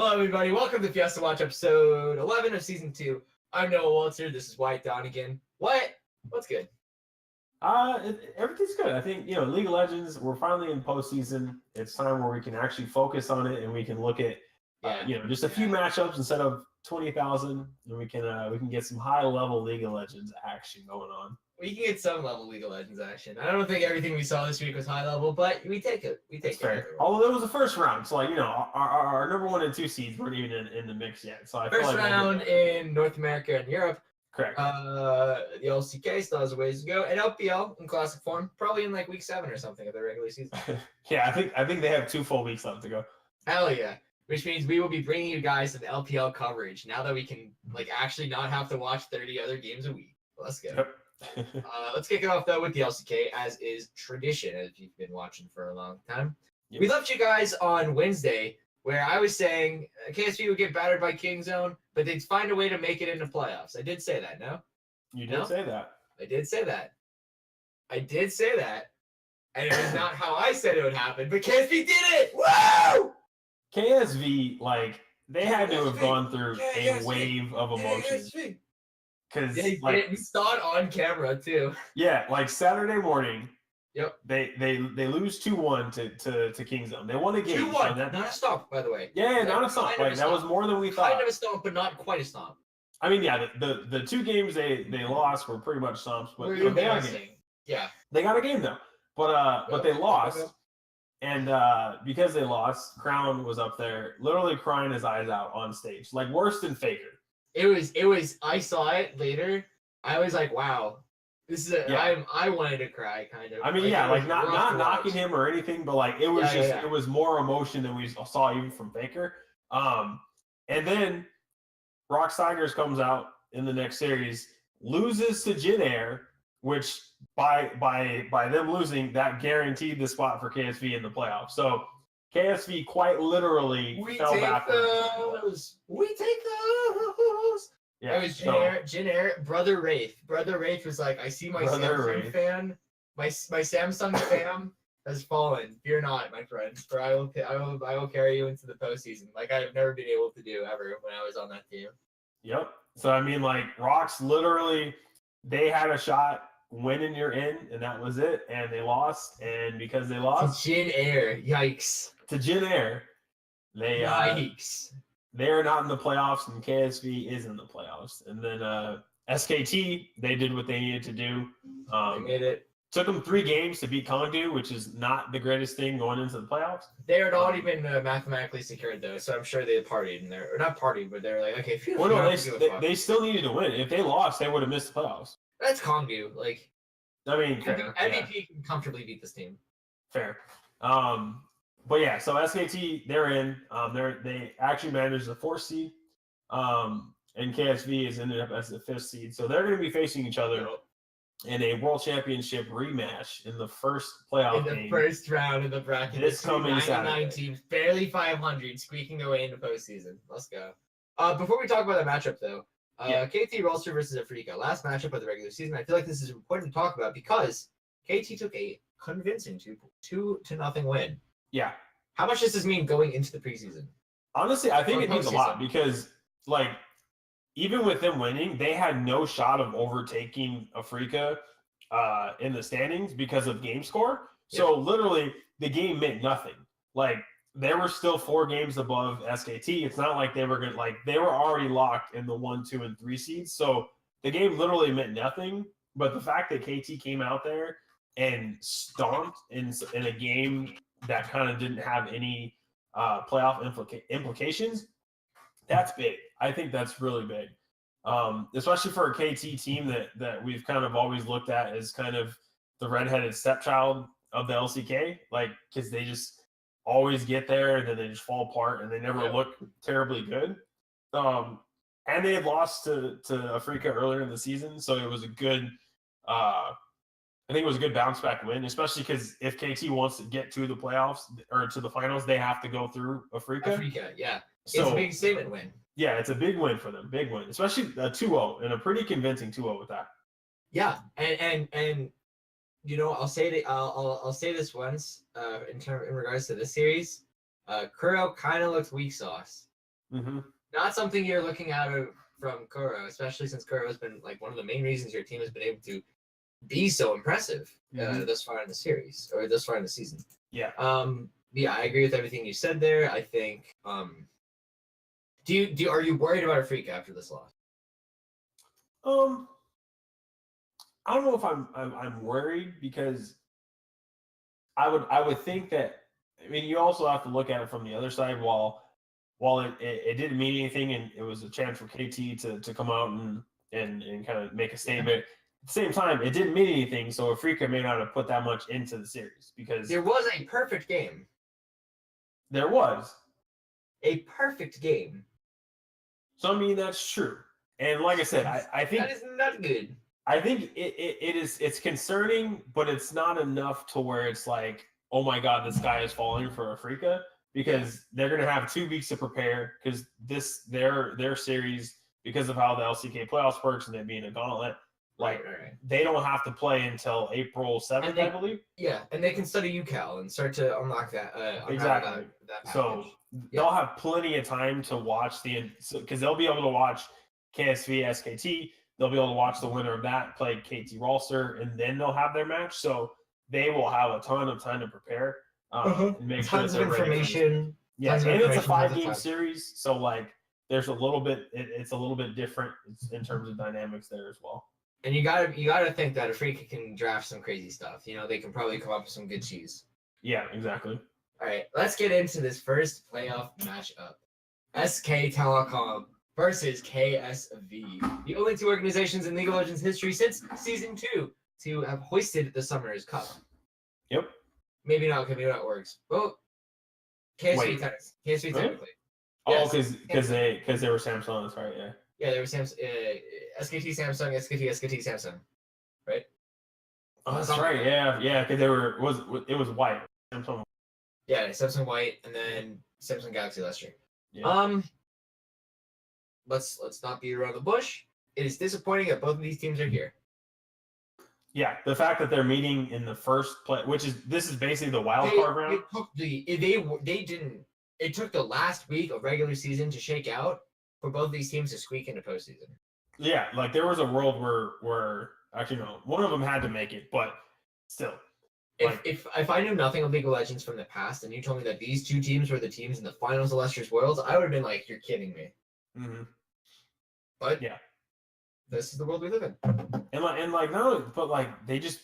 Hello, everybody. Welcome to FiestaWatch episode 11 of season 2. I'm Noah Waltzer. This is Wyatt, Donigan. Wyatt, what's good? Everything's good. I think, League of Legends, we're finally in postseason. It's time where we can actually focus on it and we can look at, just a few matchups instead of 20,000, and we can get some high-level League of Legends action going on. We can get some level League of Legends action. I don't think everything we saw this week was high level, but we take it. We take it. Fair. Although there was a first round, so our number 1 and 2 seeds weren't even in the mix yet. So I first feel like round in North America and Europe. Correct. The LCK still has a ways to go, and LPL in classic form, probably in like week 7 or something of the regular season. Yeah, I think they have 2 full weeks left to go. Hell yeah. Which means we will be bringing you guys some LPL coverage now that we can actually not have to watch 30 other games a week. Let's go. Yep. Let's kick it off though with the LCK, as is tradition, if you've been watching for a long time. Yep. We left you guys on Wednesday where I was saying KSV would get battered by Kingzone, but they'd find a way to make it into playoffs. I did say that, no? You did say that. I did say that. And it was not how I said it would happen, but KSV did it! Woo! KSV, they had to have gone through a wave of emotions. Because we saw it on camera too. Yeah, Saturday morning. Yep. They lose 2-1 to Kingzone. They won a game. 2-1, not a stomp, by the way. Yeah, not a stomp. That was more than we thought. Kind of a stomp, but not quite a stomp. I mean, yeah, the 2 games they lost were pretty much stomps, but they got a game. Yeah. They got a game though. But they lost. And because they lost, Crown was up there literally crying his eyes out on stage. Worse than Faker. It was I saw it later. I was like, wow. This is I wanted to cry kind of. I mean, not knocking him or anything, but it was it was more emotion than we saw even from Faker. And then Rock Tigers comes out in the next series, loses to Jin Air, which by them losing, that guaranteed the spot for KSV in the playoffs. So KSV quite literally fell backwards. We take those. Yeah, it was Jin Air, Brother Wraith. Brother Wraith was like, I see my Samsung fan, my Samsung fam has fallen. Fear not, my friends, for I will carry you into the postseason, like I have never been able to do ever when I was on that team. Yep. So I mean, Rocks literally, they had a shot. Winning, you're in, and that was it. And they lost, and because they lost to Jin Air, yikes. To Jin Air, yikes. They are not in the playoffs, and KSV is in the playoffs. And then SKT, they did what they needed to do. They made it. Took them 3 games to beat Kongdu, which is not the greatest thing going into the playoffs. They had already been mathematically secured, though, so I'm sure they had partied in there. Or not partied, but they're like, okay, well, no, they still needed to win. If they lost, they would have missed the playoffs. That's Kongdu. I mean, fair, MVP can comfortably beat this team. Fair. But yeah, so SKT, they're in. They actually managed the 4th seed. And KSV has ended up as the 5th seed. So they're going to be facing each other in a World Championship rematch in the first playoff game. In the first round of the bracket. This coming Saturday. 99 teams, barely 500, squeaking their way into postseason. Let's go. Before we talk about that matchup, though, KT Waltzer versus Africa. Last matchup of the regular season. I feel like this is important to talk about because KT took a convincing 2-0 win. Yeah. How much does this mean going into the preseason? Honestly, I think it means a lot because, even with them winning, they had no shot of overtaking Africa in the standings because of game score. So literally, the game meant nothing. They were still 4 games above SKT. It's not like they were going to, they were already locked in the 1, 2, and 3 seeds. So the game literally meant nothing. But the fact that KT came out there and stomped in a game that kind of didn't have any playoff implications, that's big. I think that's really big. Especially for a KT team that we've kind of always looked at as kind of the redheaded stepchild of the LCK. Because they just always get there and then they just fall apart and they never look terribly good. And they had lost to Africa earlier in the season, so it was a good I think it was a good bounce back win, especially because if KT wants to get to the playoffs or to the finals, they have to go through Africa. Africa, yeah. So, it's a big statement win. Yeah, it's a big win for them. Big win, especially a 2-0 and a pretty convincing 2-0 with that. Yeah, and you know, I'll say this once in regards to this series. Kuro kind of looks weak sauce. Mm-hmm. Not something you're looking at from Kuro, especially since Kuro has been like one of the main reasons your team has been able to be so impressive thus far in the series or thus far in the season. Yeah. Yeah, I agree with everything you said there. I think. Are you worried about Afrika after this loss? I don't know if I'm worried because I would think that, I mean, you also have to look at it from the other side. While it didn't mean anything and it was a chance for KT to come out and kind of make a statement. At the same time, it didn't mean anything, so Afrika may not have put that much into the series because there was a perfect game. There was a perfect game. So I mean that's true, and like I said, I think that is not good. I think it's concerning, but it's not enough to where it's like, oh my god, the sky is falling for Afrika, because they're gonna have 2 weeks to prepare because their series, because of how the LCK playoffs works and they being a gauntlet, like they don't have to play until April 7th, I believe. Yeah, and they can study UCal and start to unlock that. Exactly. That so they'll have plenty of time to watch because they'll be able to watch KSV SKT. They'll be able to watch the winner of that play KT Waltzer, and then they'll have their match. So they will have a ton of time to prepare. And make tons of information. Yeah, and it's a 5-game series, so like there's a little bit. It's a little bit different in terms of dynamics there as well. And you gotta think that Afrika can draft some crazy stuff. You know, they can probably come up with some good cheese. Yeah, exactly. All right, let's get into this first playoff matchup: SK Telecom versus KSV, the only two organizations in League of Legends history since Season 2 to have hoisted the Summoners Cup. Yep. Maybe not works. Well, KSV technically. Oh, because they were Samsung, that's right, yeah. Yeah, they were SKT Samsung, SKT Samsung, right? Oh, that's right. Yeah, because it was Wyatt, Samsung. Yeah, Samsung Wyatt, and then Samsung Galaxy last year. Yeah. Let's not beat around the bush. It is disappointing that both of these teams are here. Yeah, the fact that they're meeting in the first play, this is basically the wild card round. It took the last week of regular season to shake out for both these teams to squeak into postseason. Yeah, like there was a world where actually no, one of them had to make it, but still. If I knew nothing of League of Legends from the past and you told me that these two teams were the teams in the finals of Lester's Worlds, I would have been like, "You're kidding me." Mm-hmm. But yeah, this is the world we live in.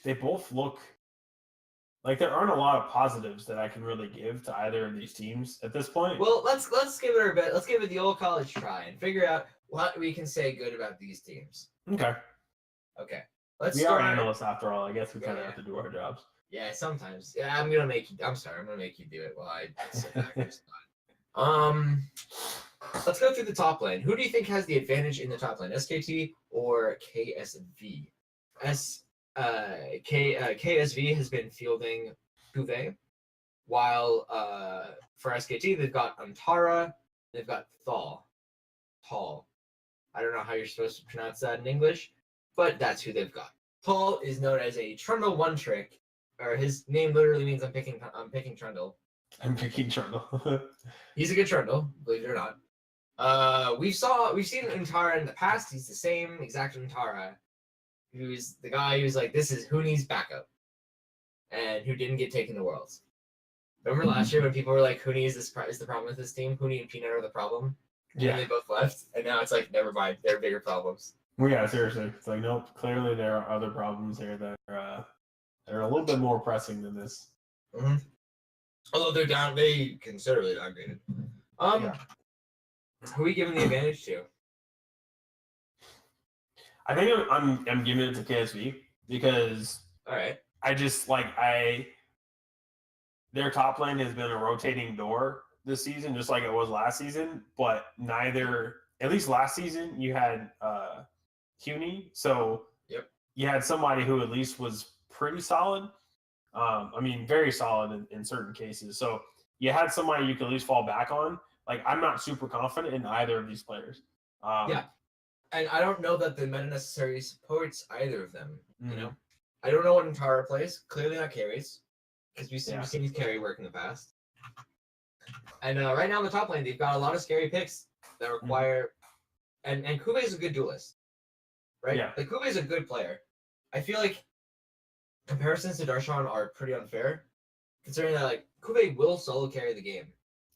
They both look like there aren't a lot of positives that I can really give to either of these teams at this point. Well, let's give it a bit. Let's give it the old college try and figure out what we can say good about these teams. Okay. We are analysts after all. I guess we kind of have to do our jobs. Yeah, sometimes. Yeah, I'm gonna make you do it while I sit back. Let's go through the top lane. Who do you think has the advantage in the top lane, SKT or KSV? KSV has been fielding Cuvée, while for SKT they've got Antara, they've got Thal. I don't know how you're supposed to pronounce that in English, but that's who they've got. Thal is known as a Trundle one trick, or his name literally means I'm picking Trundle. I'm picking Trundle. He's a good Trundle, believe it or not. We've seen Antara in the past. He's the same exact Antara, who's the guy who's like, this is Huni's backup, and who didn't get taken to Worlds. Remember last year when people were like, Huni is the problem with this team? Huni and Peanut are the problem? Yeah. And they both left, and now it's like, never mind, there are bigger problems. Well, yeah, seriously. It's like, nope, clearly there are other problems here that are a little bit more pressing than this. Mm-hmm. Although they considerably downgraded. Who are we giving the advantage to? I think I'm giving it to KSV because I just their top lane has been a rotating door this season, just like it was last season. But at least last season, you had Huni, so you had somebody who at least was pretty solid. I mean, very solid in certain cases. So you had somebody you could at least fall back on. Like, I'm not super confident in either of these players. And I don't know that the meta necessarily supports either of them. You know, I don't know what Antara plays. Clearly not carries, because we've seen his carry work in the past. And right now in the top lane, they've got a lot of scary picks that require, and Kube is a good duelist, right? Yeah. Like Kube is a good player. I feel like comparisons to Darshan are pretty unfair, considering that like Kube will solo carry the game.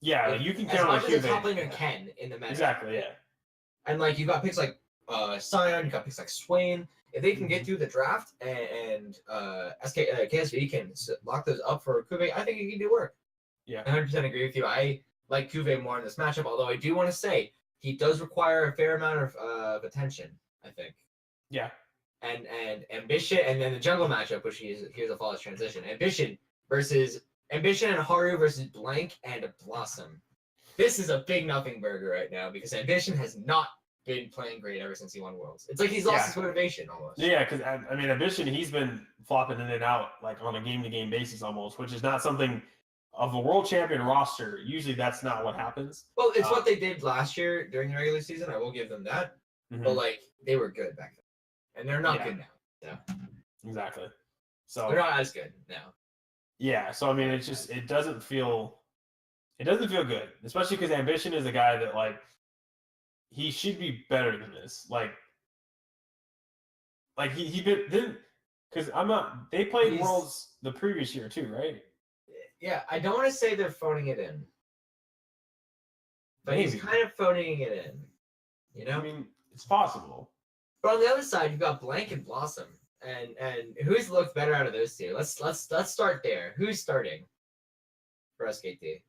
Yeah, like, you can count on Kube. As much as a top laner can in the match. Exactly, yeah. And like you got picks like Sion, you got picks like Swain. If they can get through the draft and KSV can lock those up for Kube, I think it can do work. Yeah, 100% agree with you. I like Kube more in this matchup, although I do want to say he does require a fair amount of attention, I think. Yeah. And Ambition, and then the jungle matchup, which here's a flawless transition. Ambition and Haru versus Blank and Blossom. This is a big nothing burger right now because Ambition has not been playing great ever since he won Worlds. It's like he's lost his motivation almost. Yeah, because I mean, Ambition, he's been flopping in and out like on a game-to-game basis almost, which is not something of a world champion roster. Usually that's not what happens. Well, it's what they did last year during the regular season. I will give them that. But like they were good back then. And they're not good now. So. Exactly. So they're not as good now. Yeah, so I mean it doesn't feel good, especially because Ambition is a guy that like he should be better than this. Like he didn't, because they played Worlds the previous year too, right? Yeah, I don't want to say they're phoning it in. But Maybe. He's kind of phoning it in. You know? I mean, it's possible. But on the other side, you've got Blank and Blossom. And who's looked better out of those two? Let's start there. Who's starting for SKT?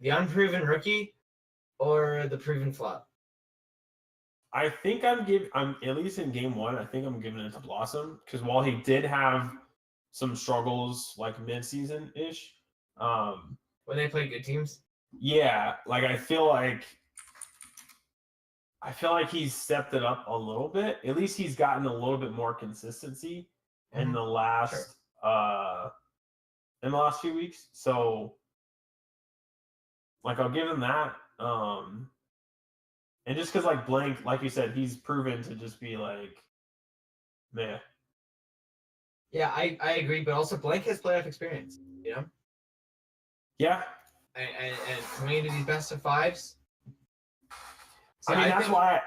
The unproven rookie or the proven flop? I think I'm at least in game one, I think I'm giving it to Blossom, because while he did have some struggles like mid-season ish, when they played good teams. Yeah, like I feel like he's stepped it up a little bit. At least he's gotten a little bit more consistency in the last few weeks. So like I'll give him that. And just because like Blank, like you said, he's proven to just be like meh. Yeah, I agree, but also Blank has playoff experience, you know? Yeah. And coming into these best of fives. So I mean, that's why.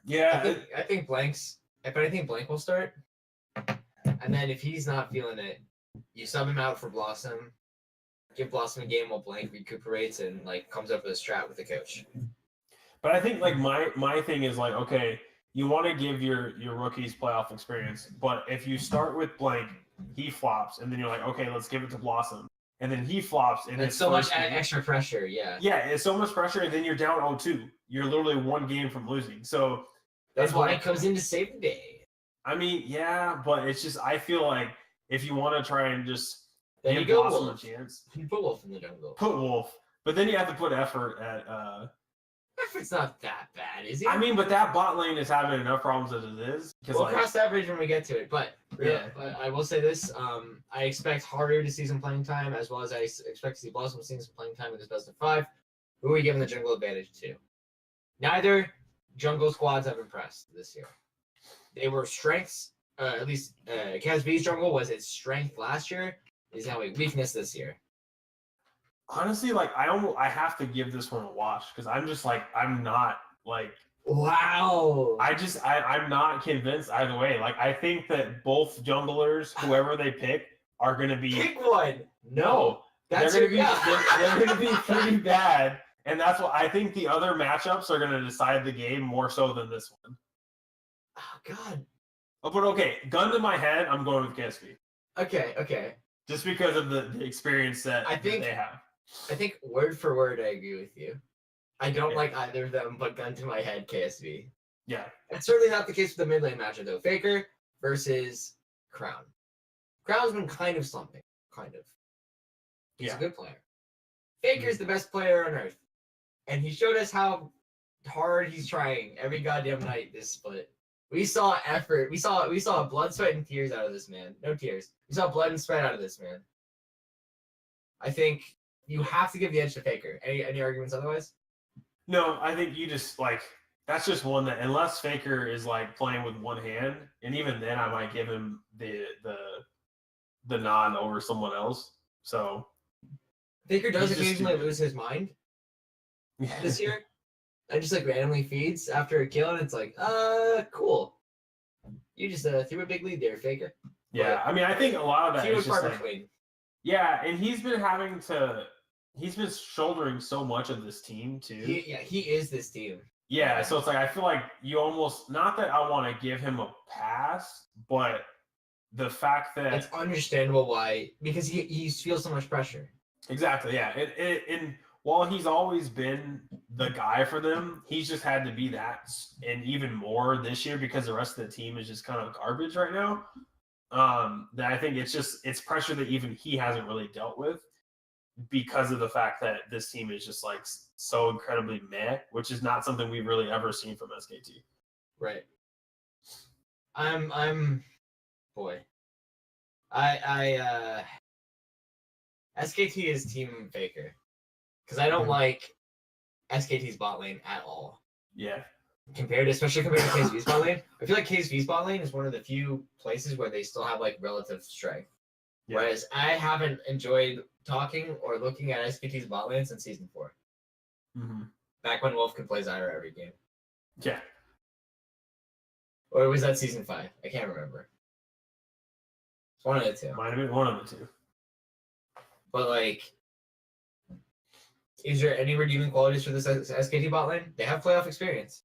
Yeah. I think Blank's. If anything, Blank will start. And then if he's not feeling it, you sub him out for Blossom. Give Blossom a game while Blank recuperates and like comes up with a strat with the coach. But I think like my thing is like, okay, you want to give your rookies playoff experience, but if you start with Blank, he flops, and then you're like, okay, let's give it to Blossom. And then he flops, and it's so much extra pressure. Yeah. Yeah, it's so much pressure, and then you're down 0-2. You're literally one game from losing. So that's why it comes in to save the day. I mean, yeah, but it's just I feel like if you want to try and just then give Blossom a chance, you put Wolf in the jungle. Put Wolf, but then you have to put effort at. Effort's not that bad, is it? I mean, but that bot lane is having enough problems as it is. We'll cross that bridge when we get to it. But but I will say this: I expect Haru to see some playing time, as well as I expect to see Blossom seeing some playing time in this best of 5. Who are we giving the jungle advantage to? Neither jungle squads have impressed this year. They were strengths. At least KSV's jungle was its strength last year. Is now a weakness this year. Honestly, like I have to give this one a watch because I'm just like I'm not like wow. I'm not convinced either way. Like I think that both junglers, whoever they pick, are gonna be pick one. No, they're gonna be pretty bad, and that's what I think. The other matchups are gonna decide the game more so than this one. Oh God. Oh, but okay, gun to my head, I'm going with KSV. Okay. Just because of the experience that they have. I think word for word, I agree with you. I don't like either of them, but gun to my head, KSV. Yeah. It's certainly not the case with the mid lane matchup, though. Faker versus Crown. Crown's been kind of slumping. Kind of. He's a good player. Faker's the best player on Earth. And he showed us how hard he's trying every goddamn night this split. We saw effort. We saw blood, sweat, and tears out of this man. No tears. We saw blood and sweat out of this man. I think you have to give the edge to Faker. Any arguments otherwise? No, I think you just like that's just one that unless Faker is like playing with one hand, and even then I might give him the nod over someone else. So Faker does occasionally lose his mind, this year. I just like randomly feeds after a kill, and it's like, cool. You just threw a big lead there, Faker. Yeah, I mean, I think a lot of that is just like, between. Yeah, and he's been shouldering so much of this team too. He is this team. Yeah, so it's like I feel like you almost, not that I want to give him a pass, but the fact that it's understandable why, because he feels so much pressure. Exactly, yeah. And while he's always been the guy for them, he's just had to be that, and even more this year because the rest of the team is just kind of garbage right now. That I think it's pressure that even he hasn't really dealt with because of the fact that this team is just like so incredibly meh, which is not something we've really ever seen from SKT. Right. Boy. I SKT is Team Faker. Because I don't like SKT's bot lane at all. Yeah. Especially compared to KSV's bot lane. I feel like KSV's bot lane is one of the few places where they still have like relative strength. Yeah. Whereas I haven't enjoyed talking or looking at SKT's bot lane since season 4. Mm-hmm. Back when Wolf could play Zyra every game. Yeah. Or was that season 5? I can't remember. It's one of the two. Might have been one of the two. But like, is there any redeeming qualities for this SKT bot lane? They have playoff experience.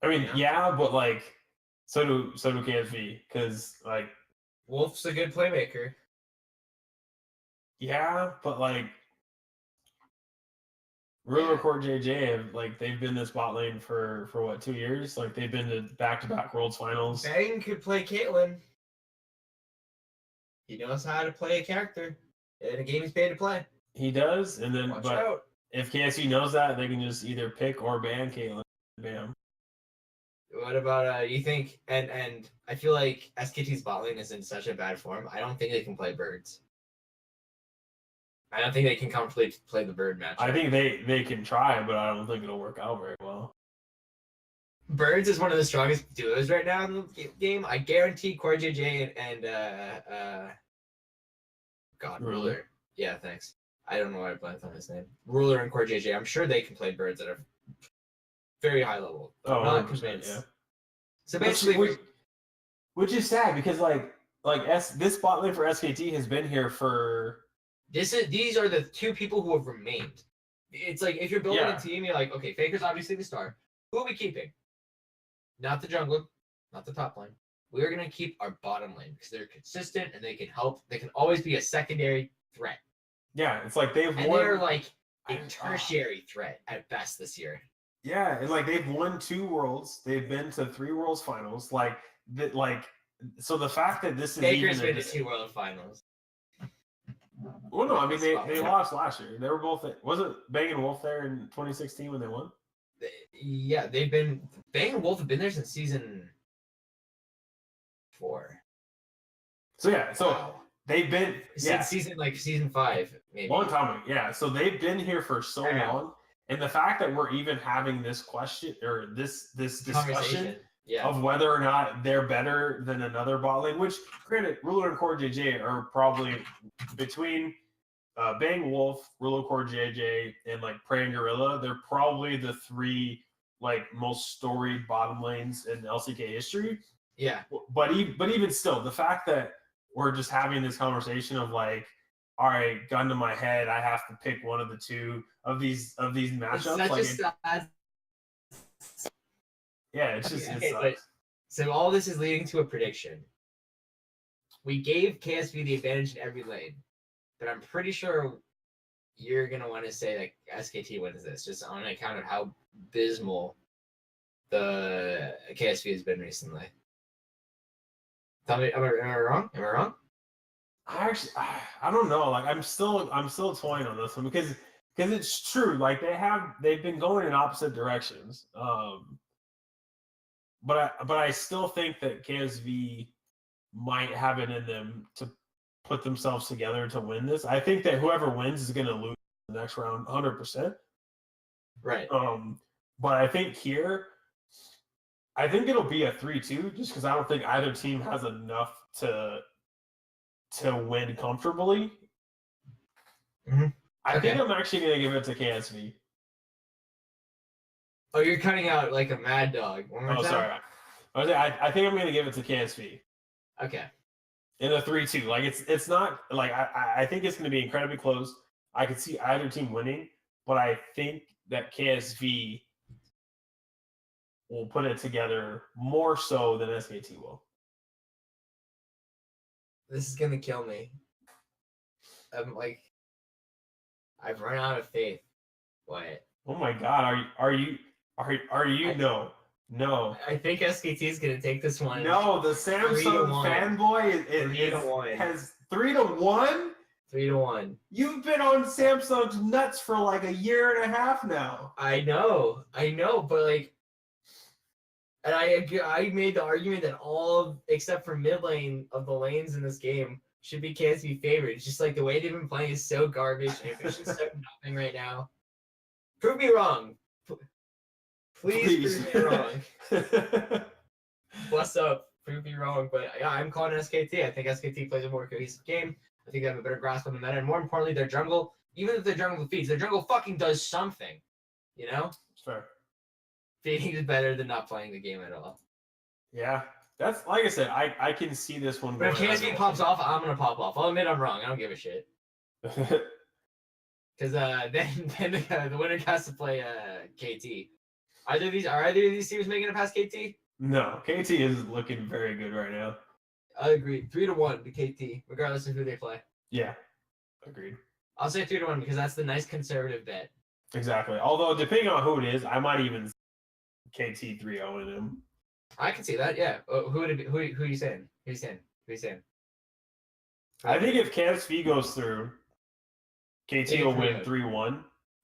I mean, yeah, but like, so do KSV, because like Wolf's a good playmaker. Yeah, but like Ruler Court JJ have they've been this bot lane for what, 2 years? Like they've been to back-to-back Worlds Finals. Bang could play Caitlyn. He knows how to play a character in a game he's paid to play. He does, and then Watch out. If KSV knows that, they can just either pick or ban Caitlyn. Bam. What about you think? And I feel like SKT's bot lane is in such a bad form. I don't think they can play birds. I don't think they can comfortably play the bird match. I think they can try, but I don't think it'll work out very well. Birds is one of the strongest duos right now in the game. I guarantee Core JJ and Ruler. Yeah, thanks. I don't know why I blanked on his name. Ruler and Core JJ. I'm sure they can play birds at a very high level. But I'm not convinced. Yeah. So basically, which is sad because this bot lane for SKT has been here for. These are the two people who have remained. It's like if you're building a team, you're like, okay, Faker's obviously the star. Who are we keeping? Not the jungler, not the top lane. We're gonna keep our bottom lane because they're consistent and they can help. They can always be a secondary threat. Yeah, it's like they've won. They're like a tertiary threat at best this year. Yeah, and they've won 2 worlds. They've been to 3 worlds finals. So the fact that this is Faker's been to 2 world finals. Well, no, I mean they lost last year. They were both. Was it Bang and Wolf there in 2016 when they won? Yeah, they've been. Bang and Wolf have been there since season 4. So yeah, they've been since season 5, maybe. Long time ago. Yeah, so they've been here for so long, and the fact that we're even having this question or this discussion. Yeah. Of whether or not they're better than another bot lane, which, granted, Ruler and Core JJ are probably between Bang Wolf, Ruler Core JJ, and Prey and Gorilla. They're probably the 3 most storied bottom lanes in LCK history. Yeah. But even still, the fact that we're just having this conversation of all right, gun to my head, I have to pick one of the 2 of these matchups. It's such a sad. Yeah, it's just so all this is leading to a prediction. We gave KSV the advantage in every lane, but I'm pretty sure you're gonna want to say SKT wins this just on account of how abysmal the KSV has been recently. Tell me, am I wrong? Am I wrong? I don't know. I'm still toying on this one because it's true. They've been going in opposite directions. But I still think that KSV might have it in them to put themselves together to win this. I think that whoever wins is going to lose the next round 100%. Right. But I think it'll be a 3-2 just because I don't think either team has enough to win comfortably. Mm-hmm. I think I'm actually gonna give it to KSV. Oh, you're cutting out like a mad dog. One more time? Sorry. I think I'm gonna give it to KSV. Okay. In a 3-2. Like it's not like I think it's gonna be incredibly close. I could see either team winning, but I think that KSV will put it together more so than SKT will. This is gonna kill me. I've run out of faith. Wyatt. Oh my God! Are you? No. I think SKT is gonna take this one. No, the Samsung fanboy has 3-1. 3-1. You've been on Samsung's nuts for like a year and a half now. I know, but like, and I made the argument that all except for mid lane of the lanes in this game should be KSV favored. It's just like the way they've been playing is so garbage. And it's just so nothing right now. Prove me wrong. Please prove me wrong. What's up? Prove me wrong. But yeah, I'm calling SKT. I think SKT plays a more cohesive game. I think they have a better grasp on the meta. And more importantly, their jungle, even if their jungle feeds, their jungle fucking does something. You know? It's fair. Feeding is better than not playing the game at all. Yeah. That's, like I said, I can see this one. But if KSV pops off, I'm going to pop off. I'll admit I'm wrong. I don't give a shit. Because then the winner has to play KT. Are either of these teams making it past KT? No, KT is looking very good right now. I agree. 3-1 to KT, regardless of who they play. Yeah, agreed. I'll say 3-1 because that's the nice conservative bet. Exactly. Although depending on who it is, I might even KT 3-0 in him. I can see that. Yeah. Who are you saying? Who you saying? I think if KSV goes through, KT will win 3-1.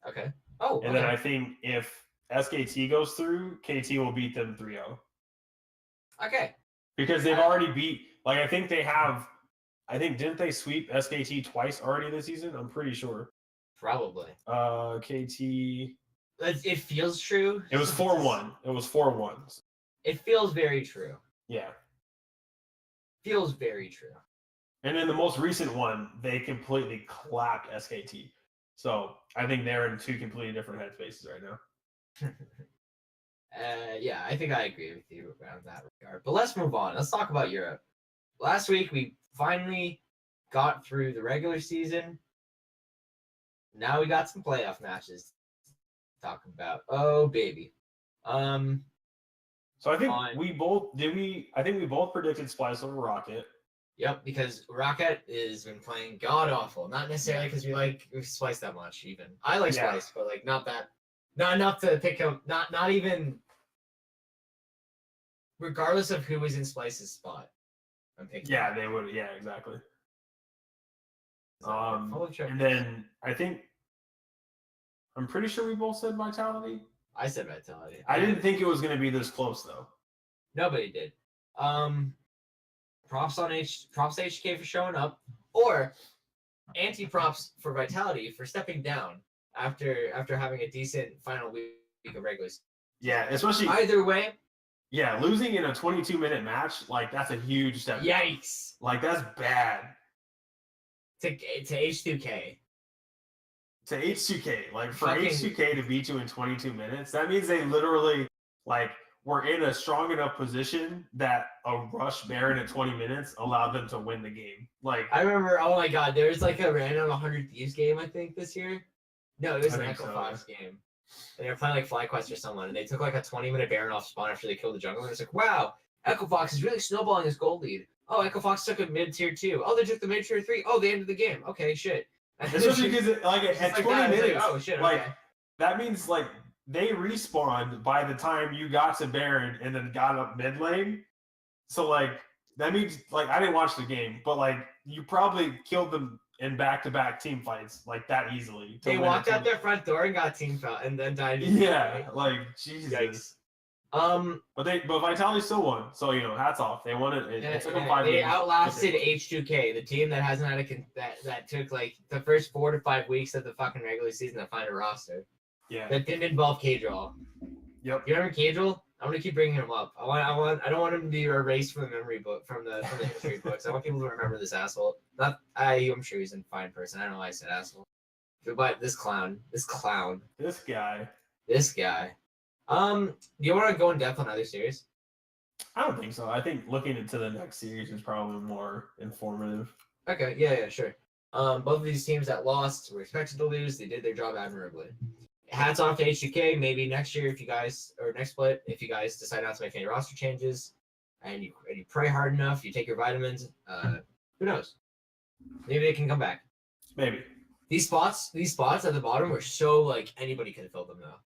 Okay. Oh. And then I think if SKT goes through, KT will beat them 3-0. Okay. Because they've already beat, like, I think didn't they sweep SKT twice already this season? I'm pretty sure. Probably. KT. It feels true. It was 4-1. It was 4-1. It feels very true. Yeah. Feels very true. And then the most recent one, they completely clapped SKT. So I think they're in two completely different headspaces right now. Yeah, I think I agree with you around that regard. But let's move on. Let's talk about Europe. Last week, we finally got through the regular season. Now we got some playoff matches to talk about. Oh, baby. So I think we both predicted Splice over Rocket. Yep, because Rocket has been playing god awful. Not necessarily because we like Splice that much. Even I like Splice, but like not enough to pick him. Not even. Regardless of who was in Splice's spot, I'm picking. Yeah, they would. Yeah, exactly. And then I'm pretty sure we both said Vitality. I said Vitality. I didn't think it was going to be this close though. Nobody did. Props HK for showing up, or anti-props for Vitality for stepping down after having a decent final week of regular season. Yeah, especially either way. Yeah, losing in a 22-minute match, like that's a huge step. Yikes! Like that's bad. To H2K. To H2K, like for H2K to beat you in 22 minutes, that means they literally like were in a strong enough position that a rush Baron at 20 minutes allowed them to win the game. Like I remember, oh my god, there was like a random 100 Thieves game, I think, this year. No, it was an Echo Fox game. And they were playing like FlyQuest or someone, and they took like a 20-minute Baron off spawn after they killed the jungle. And it's like, wow, Echo Fox is really snowballing his gold lead. Oh, Echo Fox took a mid-tier 2. Oh, they took the mid-tier 3. Oh, they ended the game. Okay, shit. Especially because like at 20 minutes, like, oh shit, like okay. That means like they respawned by the time you got to Baron and then got up mid lane. So like that means like I didn't watch the game, but like you probably killed them in back-to-back team fights like that easily. They walked out their front door and got team foul and then died. Yeah, like Jesus. Yikes. But Vitality still won, so hats off. They won it. It took them 5 They games. outlasted H2K, the team that hasn't had that took like the first 4 to 5 weeks of the fucking regular season to find a roster. Yeah. That didn't involve K-Draw. Yep. You remember K-Draw? I'm gonna keep bringing him up. I don't want him to be erased from the memory book from the history books. I want people to remember this asshole. I'm sure he's a fine person. I don't know why I said asshole. But this guy. Do you want to go in depth on other series? I don't think so. I think looking into the next series is probably more informative. Okay, yeah, sure. Both of these teams that lost were expected to lose. They did their job admirably. Hats off to HGK. Maybe next year, next split, if you guys decide not to make any roster changes, and you pray hard enough, you take your vitamins, who knows? Maybe they can come back. Maybe. These spots at the bottom were so like anybody could have filled them though.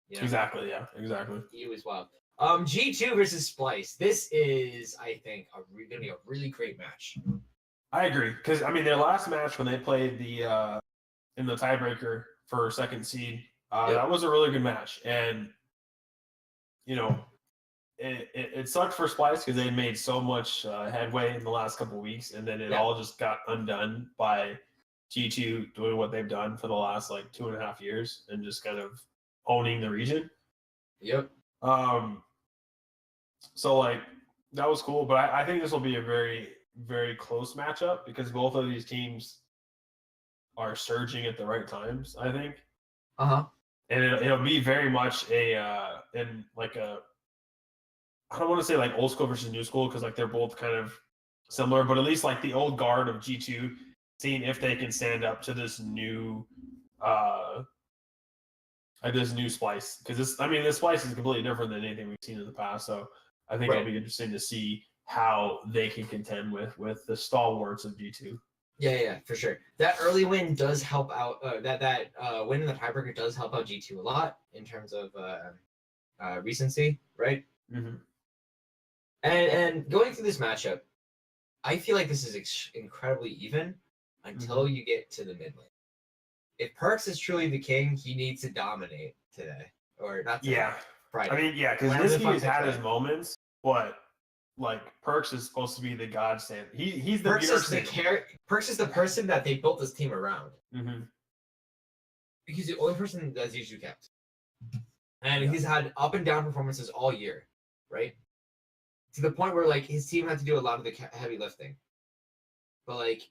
You know? Exactly. Yeah. Exactly. He was wild. G2 versus Splice. This is, I think, going to be a really great match. I agree because I mean their last match when they played the in the tiebreaker for second seed, that was a really good match, and you know it sucked for Splice because they had made so much headway in the last couple of weeks, and then it all just got undone by G2 doing what they've done for the last like 2.5 years and just kind of owning the region. Yep. So like that was cool, but I think this will be a very, very close matchup because both of these teams are surging at the right times, I think. And it'll be very much I don't want to say like old school versus new school because like they're both kind of similar, but at least like the old guard of G2 seeing if they can stand up to this new Splice, because this Splice is completely different than anything we've seen in the past. So I think it'll be interesting to see how they can contend with the stalwarts of G2. Yeah, for sure. That early win does help out. That win in the tiebreaker does help out G2 a lot in terms of recency, right? Mm-hmm. And going through this matchup, I feel like this is incredibly even until you get to the mid lane. If Perks is truly the king, he needs to dominate today, or not today. Yeah, Friday. I mean, yeah, because Nisky has had his moments, but like Perks is supposed to be the godsend. He's the Perks is the person that they built this team around. Mm-hmm. He's the only person that's usually kept, and he's had up and down performances all year, right? To the point where like his team had to do a lot of the heavy lifting, but like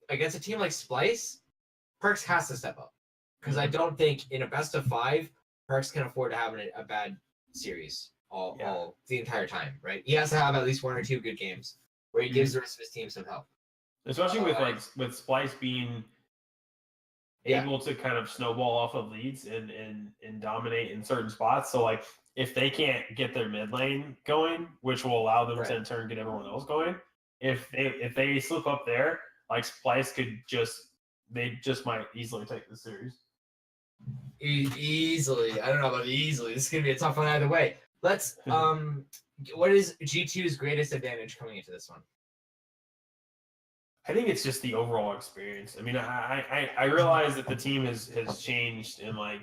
against a team like Splice, Perks has to step up because I don't think in a best of 5 Perks can afford to have a bad series all the entire time, right? He has to have at least 1 or 2 good games where he gives the rest of his team some help. Especially with Splice being able to kind of snowball off of leads and dominate in certain spots. So like if they can't get their mid lane going, which will allow them to in turn get everyone else going, if they slip up there, like Splice they just might easily take the series. Easily. I don't know about easily. This is going to be a tough one either way. Let's, what is G2's greatest advantage coming into this one? I think it's just the overall experience. I mean, I realize that the team has changed in like,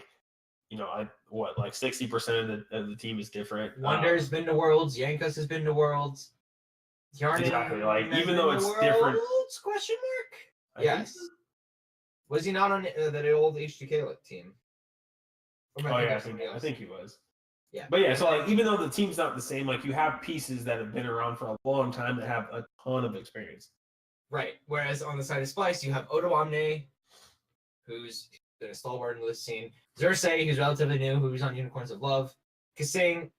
like 60% of the team is different. Wonder's been to Worlds. Yankas has been to Worlds. Exactly. Like, even though it's different. Question mark? Yes. Was he not on that old HGK team? I think he was. Yeah. But yeah, so like even though the team's not the same, like you have pieces that have been around for a long time that have a ton of experience. Right. Whereas on the side of Splice, you have Odo Omne, who's been a stalwart in this scene. Xerxes, who's relatively new, who's on Unicorns of Love. Kasing,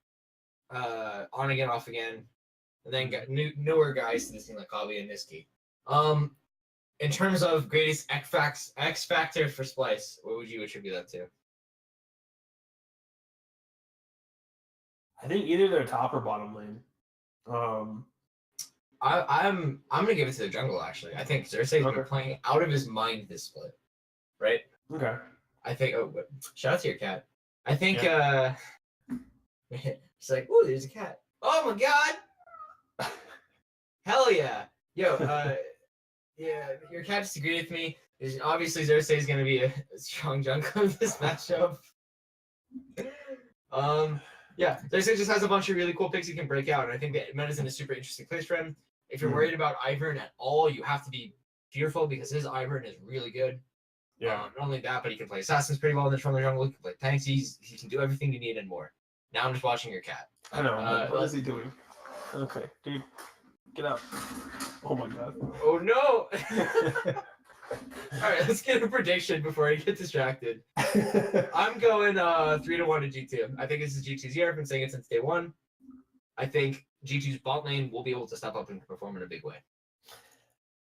on again, off again. And then got newer guys to this team like Kavi and Niski. In terms of greatest X factor for Splice, what would you attribute that to? I think either their top or bottom lane. I'm gonna give it to the jungle actually. I think Xerxes has been playing out of his mind this split, right? Okay. I think. Oh, shout out to your cat. I think. She's like, "Ooh, there's a cat. Oh my god! Hell yeah, yo, yeah, your cat disagreed with me. Obviously, Xerxes is gonna be a strong jungle in this matchup. Yeah, Xerxes just has a bunch of really cool picks he can break out, and I think that Meta's in a super interesting place for him. If you're worried about Ivern at all, you have to be fearful because his Ivern is really good. Yeah. Not only that, but he can play assassins pretty well in the Trundle jungle. He can play tanks. He can do everything you need and more. Now I'm just watching your cat. I know. What is he doing? Okay, dude, get out. Oh my god. Oh no. All right, let's get a prediction before I get distracted. I'm going 3-1 to G2. I think this is G2's year. I've been saying it since day one. I think G2's bot lane will be able to step up and perform in a big way.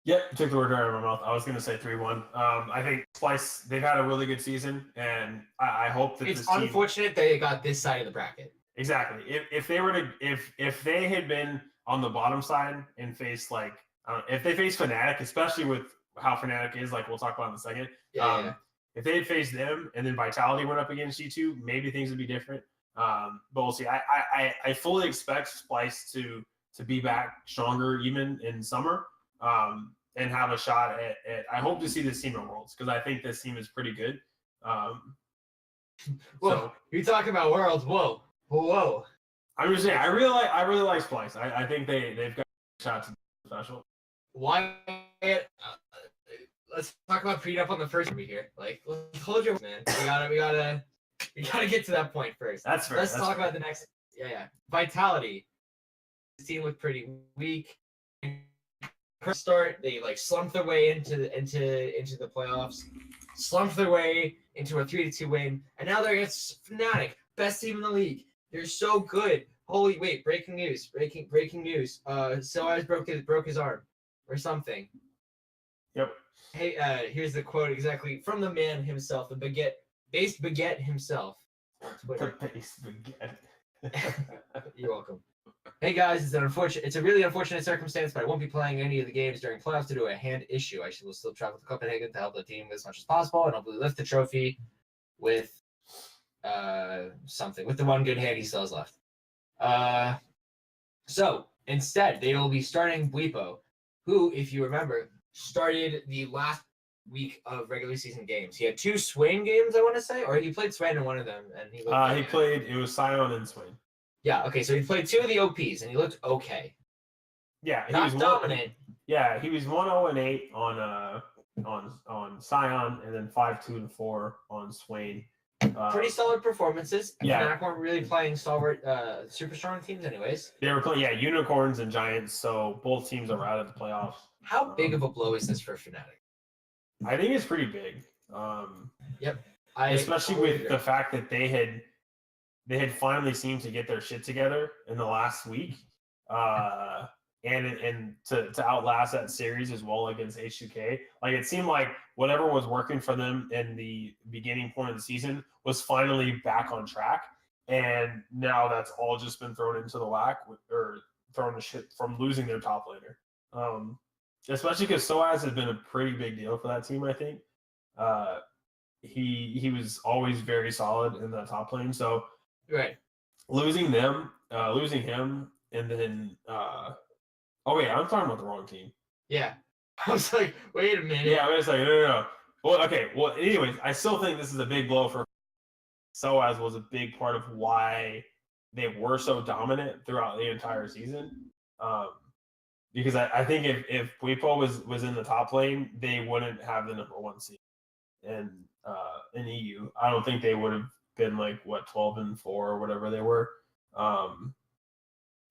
Yep, took the word right out of my mouth. I was going to say 3-1. I think Splice, they've had a really good season, and I hope that it's this team... unfortunate they got this side of the bracket. Exactly. If they were to if they had been on the bottom side and faced like if they faced Fnatic, especially with how Fnatic is, like we'll talk about in a second. Yeah. If they had faced them and then Vitality went up against G2, maybe things would be different. But we'll see. I fully expect Splice to be back stronger even in summer. And have a shot at I hope to see this team at Worlds because I think this team is pretty good. Well, so, you're talking about Worlds. Whoa. I'm just saying I really like Splice. I think they've got shots special. Wyatt, let's talk about prenup on the first movie here. Like, hold your man. We gotta get to that point first. That's fair. Let's talk about the next. Yeah. Vitality. The team looked pretty weak. Start, they like slumped their way into the playoffs, slumped their way into a 3-2 win, and now they're against Fnatic, best team in the league. They're so good. Holy wait! Breaking news! Breaking news! Soaz broke his arm or something. Yep. Hey, here's the quote exactly from the man himself, the baguette himself. The base baguette. You're welcome. Hey guys, it's a really unfortunate circumstance, but I won't be playing any of the games during playoffs due to a hand issue. I will still travel to Copenhagen to help the team as much as possible, and hopefully lift the trophy with something, with the one good hand he still has left. So instead, they will be starting Bwipo, who, if you remember, started the last week of regular season games. He had 2 Swain games, I want to say, or he played Swain in one of them, and he played. It was Sion and Swain. Yeah, okay, so he played 2 of the OPs, and he looked okay. Yeah, he was dominant. He was 1-0-8 on Sion, and then 5-2-4 on Swain. Pretty solid performances. Yeah, Fnatic weren't really playing stalwart, super strong teams, anyways. They were playing, unicorns and giants. So both teams are out of the playoffs. How big of a blow is this for Fnatic? I think it's pretty big. Yep. Especially with the fact that they had finally seemed to get their shit together in the last week, and to outlast that series as well against H2K. Like it seemed like whatever was working for them in the beginning point of the season was finally back on track, and now that's all just been thrown into the whack or thrown to shit from losing their top laner. Especially because Soaz has been a pretty big deal for that team. I think he was always very solid in that top lane, so. Right. Losing him, and then oh wait, I'm talking about the wrong team. Yeah. I was like, wait a minute. Yeah, I was like, no. Well, okay. Well, anyways, I still think this is a big blow for Soaz was a big part of why they were so dominant throughout the entire season. Because I think if Bwipo was in the top lane, they wouldn't have the #1 seed in EU. I don't think they would have been like 12-4 or whatever they were, or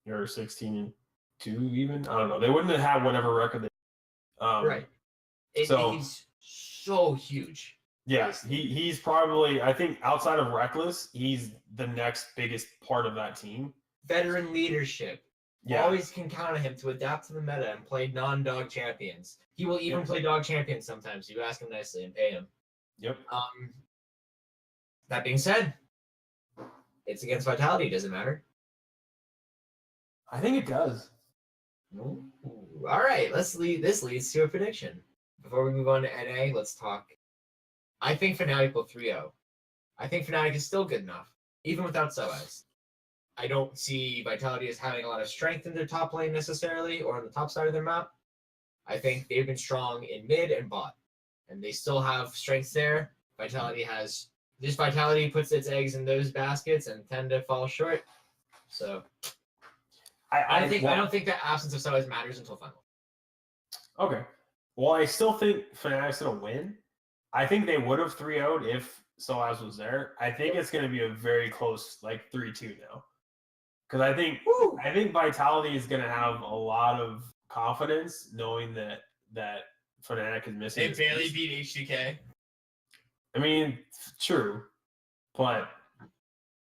16-2 even. I don't know. They wouldn't have had whatever record they. Right. He's so huge. Yeah, he's probably, I think outside of Reckless, he's the next biggest part of that team. Veteran leadership. Yeah. Always can count on him to adapt to the meta and play non-dog champions. He will even play dog champions sometimes. You ask him nicely and pay him. Yep. That being said, it's against Vitality. Does it matter? I think it does. Ooh. All right, this leads to a prediction. Before we move on to NA, let's talk. I think Fnatic will 3-0. I think Fnatic is still good enough, even without Soaz. I don't see Vitality as having a lot of strength in their top lane necessarily, or on the top side of their map. I think they've been strong in mid and bot, and they still have strengths there. Vitality puts its eggs in those baskets and tend to fall short. So I don't think the absence of Soaz matters until final. Okay. Well, I still think Fnatic's gonna win. I think they would have 3-0'd if Soaz was there. I think it's gonna be a very close 3-2 now. Because I think Vitality is gonna have a lot of confidence knowing that Fnatic is missing. They barely beat H2K. I mean, true, but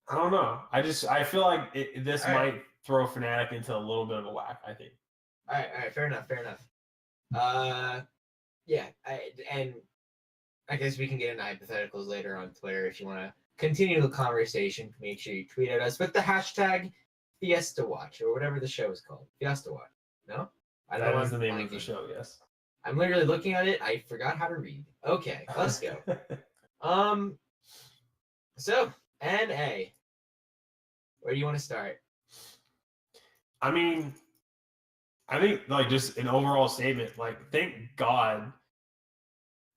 I don't know. I feel like this might throw Fnatic into a little bit of a whack, I think. All right, fair enough. Yeah, I guess we can get into hypotheticals later on Twitter if you want to continue the conversation. Make sure you tweet at us with the hashtag FiestaWatch or whatever the show is called. FiestaWatch. No? That is the name of the show, yes. I'm literally looking at it. I forgot how to read. Okay, let's go. So, NA. Where do you want to start? I mean, I think like just an overall statement, like thank God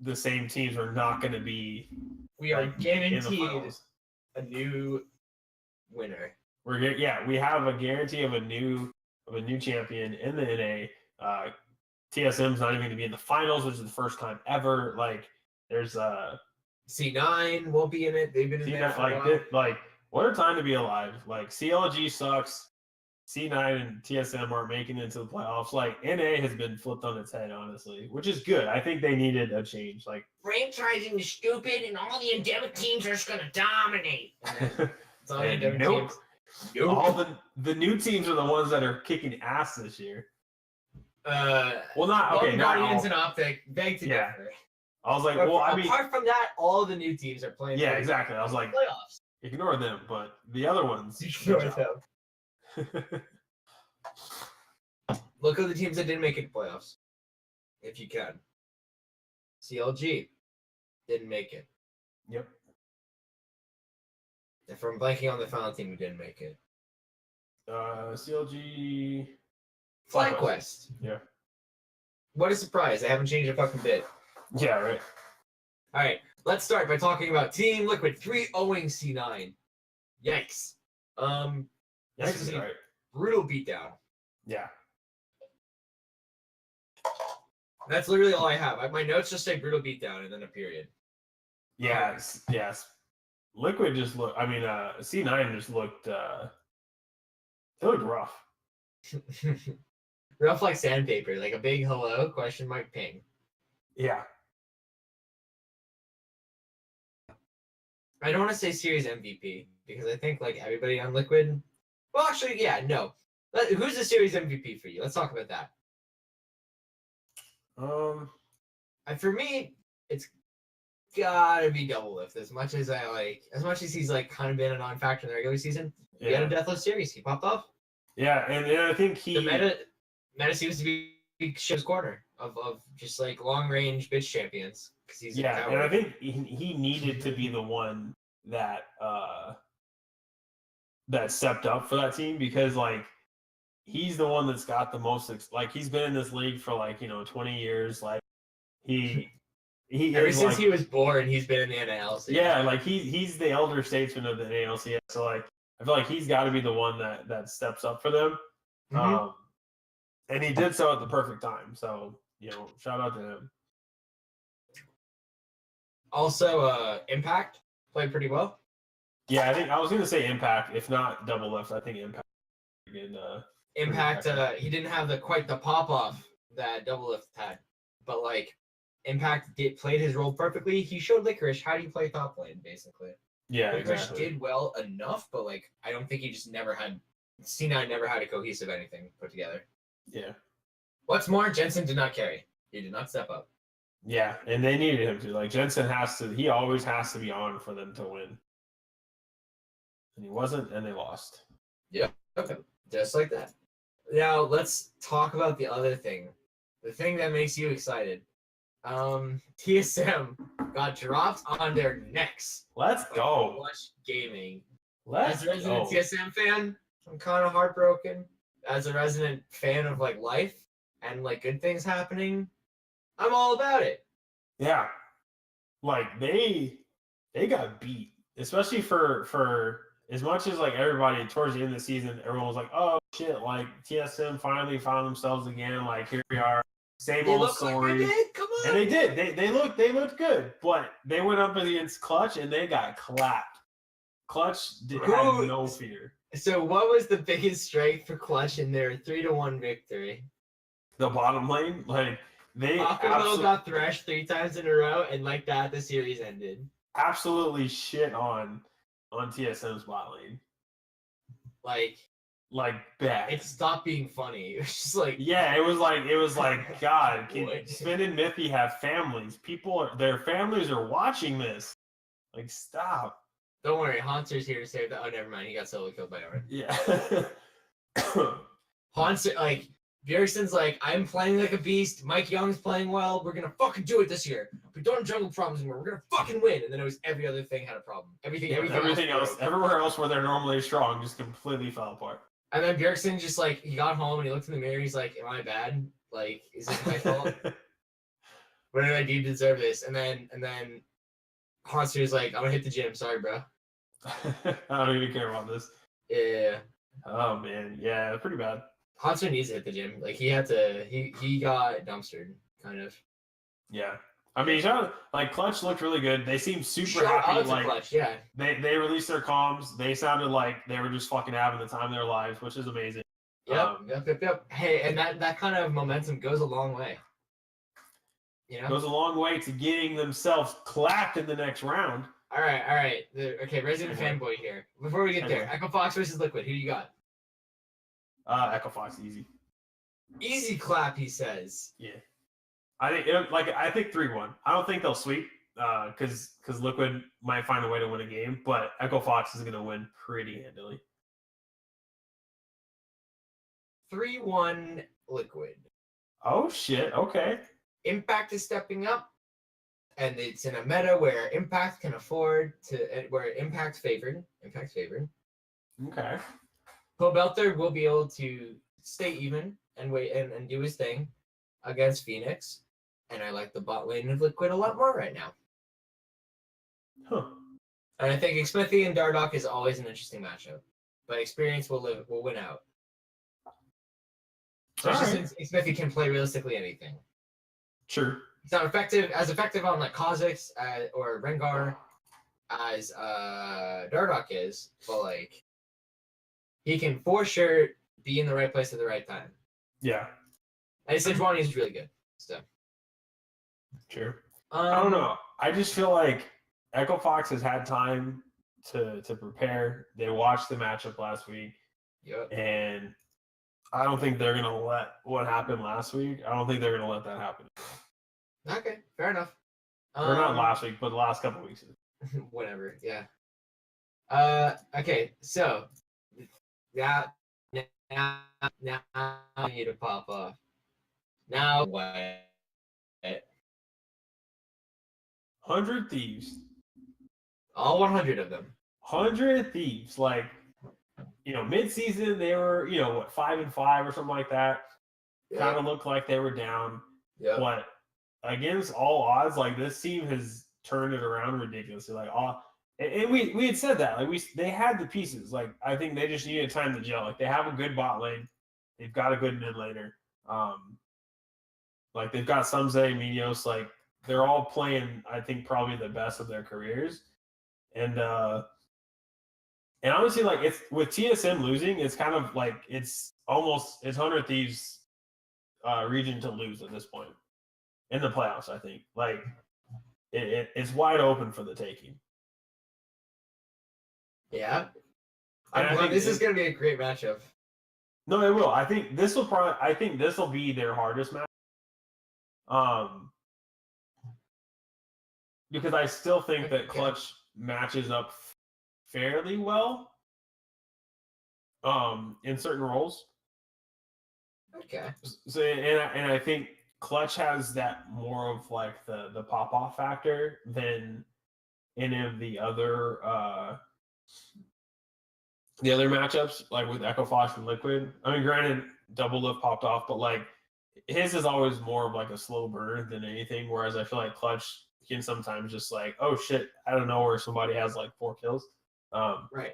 the same teams are not going to be. We are guaranteed a new winner. We have a guarantee of a new champion in the NA. TSM's not even going to be in the finals, which is the first time ever. Like there's C9 won't be in it. They've been in there for a while. Like what a time to be alive. Like CLG sucks. C9 and TSM aren't making it into the playoffs. Like NA has been flipped on its head, honestly, which is good. I think they needed a change. Like franchising is stupid, and all the endemic teams are just gonna dominate. It's all endemic teams. Nope. All the new teams are the ones that are kicking ass this year. Well, not okay. Not Guardians and Optic beg to differ. I was like, but well, apart from that, all the new teams are playing. Yeah, exactly. I was like, playoffs. Ignore them, but the other ones. Ignore them. Look at the teams that didn't make it to playoffs. If you can. CLG didn't make it. Yep. If I'm blanking on the final team who didn't make it. CLG. FlyQuest. Yeah. What a surprise. They haven't changed a fucking bit. Yeah, right. All right. Let's start by talking about Team Liquid 3-0 C9. Yikes. This is a brutal beatdown. Yeah. That's literally all I have. My notes just say brutal beatdown and then a period. Yes. Liquid just looked. I mean, C9 just looked. It looked rough. Rough like sandpaper, like a big hello ? Ping. Yeah. I don't want to say series MVP because I think like everybody on Liquid. Well, actually, yeah, no. Who's the series MVP for you? Let's talk about that. For me, it's gotta be Double Lift. As much as he's like kind of been a non-factor in the regular season, he had a deathless series. He popped off. Yeah, and I think the meta seems to be Shiv's corner of just like long range bitch champions. He's and I think he needed to be the one that that stepped up for that team because like he's the one that's got the most like he's been in this league for like 20 years. Like he ever since he was born, he's been in the NALC. Yeah, like he's the elder statesman of the NALC. So like I feel like he's got to be the one that steps up for them. Mm-hmm. And he did so at the perfect time. So shout out to him. Also, Impact played pretty well. Yeah, I think I was going to say Impact, if not Double Lift. I think Impact. Impact, he didn't have quite the pop off that Double Lift had, but like Impact played his role perfectly. He showed Licorice how do you play top lane, basically. Yeah, Licorice did well enough, but like I don't think he just C9 never had a cohesive anything put together. Yeah. What's more, Jensen did not carry. He did not step up. Yeah, and they needed him to. Like Jensen he always has to be on for them to win. And he wasn't, and they lost. Yeah. Okay. Just like that. Now let's talk about the other thing. The thing that makes you excited. TSM got dropped on their necks. Let's go. Watch gaming. As a resident TSM fan, I'm kind of heartbroken. As a resident fan of like life and like good things happening, I'm all about it. Yeah. Like they got beat, especially for as much as like everybody towards the end of the season, everyone was like, oh shit, like TSM finally found themselves again. Like here we are, same old story. Like they did. Come on. And they did. They looked good, but they went up against Clutch and they got clapped. Clutch had no fear. So what was the biggest strength for Clutch in their 3-1 victory? The bottom lane, like Aquaville got thrashed 3 times in a row, and like that, the series ended. Absolutely shit on TSM's bot lane. Like bad. It stopped being funny. It was just like it was like God. Spin and Miffy have families. Their families are watching this. Like stop. Don't worry, Haunter's here to save that. Oh, never mind. He got solo killed by Orin. Yeah. Haunter, like Bjergsen's like, I'm playing like a beast. Mike Young's playing well. We're gonna fucking do it this year. We don't have jungle problems anymore. We're gonna fucking win. And then it was every other thing had a problem. Everything else, everywhere else where they're normally strong, just completely fell apart. And then Bjergsen just like he got home and he looked in the mirror. He's like, "Am I bad? Like, is this my fault? What did I do to deserve this?" And then Haunter's like, "I'm gonna hit the gym. Sorry, bro." I don't even care about this. Yeah. Oh man, yeah, pretty bad. Haunter needs to hit the gym. Like he had to. He got dumpstered, kind of. Yeah. I mean, like Clutch looked really good. They seemed super happy. Like Clutch, yeah. They released their comms. They sounded like they were just fucking having the time of their lives, which is amazing. Yep. Hey, and that kind of momentum goes a long way. You know, goes a long way to getting themselves clapped in the next round. All right. Okay, Resident Fanboy here. Before we get there, Echo Fox versus Liquid. Who you got? Echo Fox, easy. Easy clap, he says. Yeah. I think 3-1. I don't think they'll sweep because Liquid might find a way to win a game, but Echo Fox is going to win pretty handily. 3-1 Liquid. Oh shit! Okay. Impact is stepping up, and it's in a meta where Impact can afford to where Impact's favored. Okay. Pobelter will be able to stay even and wait and do his thing against Phoenix. And I like the bot lane of Liquid a lot more right now. Huh. And I think Smithy and Dardoch is always an interesting matchup. But experience will win out. Especially since Smithy can play realistically anything. Sure. He's not as effective on like Kha'Zix or Rengar as Dardoch is, but like he can for sure be in the right place at the right time. Yeah. And Sejuani is really good. So sure. I don't know. I just feel like Echo Fox has had time to prepare. They watched the matchup last week. Yep. And I don't think they're gonna let what happened last week. I don't think they're gonna let that happen. Okay, fair enough. Or not last week, but the last couple of weeks. Whatever, yeah. Okay, so now I need to pop off. Now what? 100 Thieves. All 100 of them. 100 Thieves. Like, mid-season they were, 5-5 or something like that. Yep. Kind of looked like they were down. Yeah. But against all odds, like this team has turned it around ridiculously. Like and we had said that. Like they had the pieces. Like I think they just needed time to gel. Like they have a good bot lane. They've got a good mid laner. Like they've got Sumze, Minos, like they're all playing, I think, probably the best of their careers. And honestly, like it's with TSM losing, it's kind of like it's 100 Thieves region to lose at this point in the playoffs. I think like it's wide open for the taking. Yeah, I think this is going to be a great matchup. No, it will. I think this will be their hardest match. Because I still think that Clutch matches up fairly well in certain roles. Okay. So and I think Clutch has that more of like the pop off factor than any of the other matchups, like with Echo Fox and Liquid. I mean, granted, Double Lift popped off, but like his is always more of like a slow burn than anything. Whereas I feel like Clutch can sometimes just like, oh shit, I don't know where somebody has like 4 kills. Right.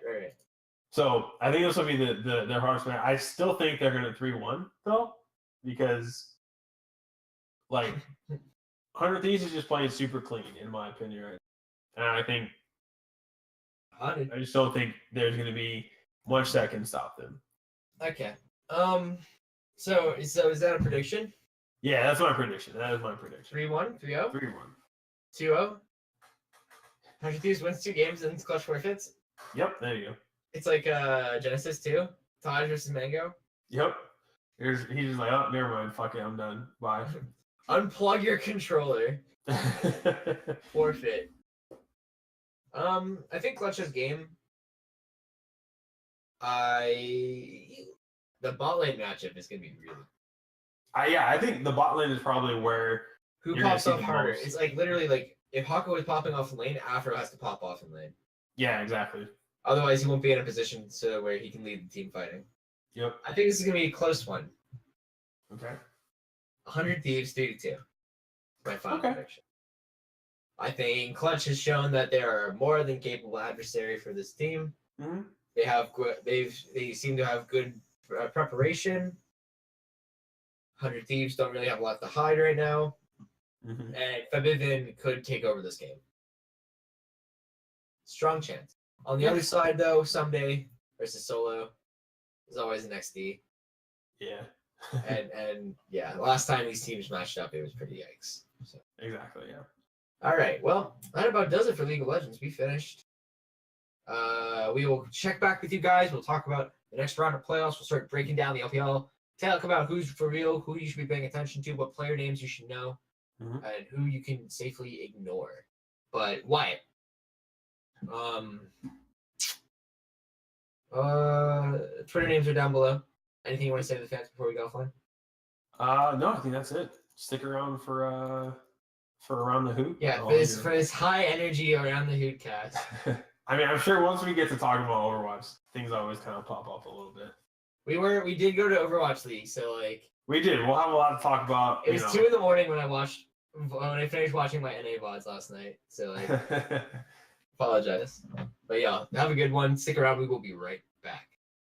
So I think this will be their hardest match. I still think they're going to 3-1 though, because like 100 Thieves is just playing super clean in my opinion, right? And I think I just don't think there's going to be much that can stop them. Okay. So is that a prediction? Yeah, that's my prediction. That is my prediction. 3-1, 3-0, 3-1, 2-0. 100 Thieves wins 2 games and clutch forfeits. Yep, there you go. It's like Genesis 2, Taj versus Mango. Yep. He's just like, oh, never mind. Fuck it, I'm done. Bye. Unplug your controller. Forfeit. I think Clutch's game. The bot lane matchup is gonna be really. I think the bot lane is probably where who pops off harder. It's like literally like if Hako is popping off in lane, Afro has to pop off in lane. Yeah, exactly. Otherwise, he won't be in a position where he can lead the team fighting. Yep. I think this is gonna be a close one. Okay. 100 Thieves 3-2. My final prediction. I think Clutch has shown that they are a more than capable adversary for this team. Mm-hmm. They seem to have good preparation. 100 Thieves don't really have a lot to hide right now. Mm-hmm. And Fabivin could take over this game. Strong chance. On the other side, though, someday versus Solo is always an XD. Yeah. and yeah, last time these teams matched up, it was pretty yikes. So. Exactly, yeah. All right, well, that about does it for League of Legends. We finished. We will check back with you guys. We'll talk about the next round of playoffs. We'll start breaking down the LPL. Talk about who's for real, who you should be paying attention to, what player names you should know, and who you can safely ignore. But Wyatt, Twitter names are down below. Anything you want to say to the fans before we go offline? No, I think that's it. Stick around for Around the Hoop. Yeah, for this high energy Around the Hoop cast. I mean, I'm sure once we get to talking about Overwatch, things always kind of pop up a little bit. We did go to Overwatch League, so like we did. We'll have a lot to talk about. It was 2 in the morning when I finished watching my NA VODs last night. So like apologize. But yeah, have a good one. Stick around, we will be right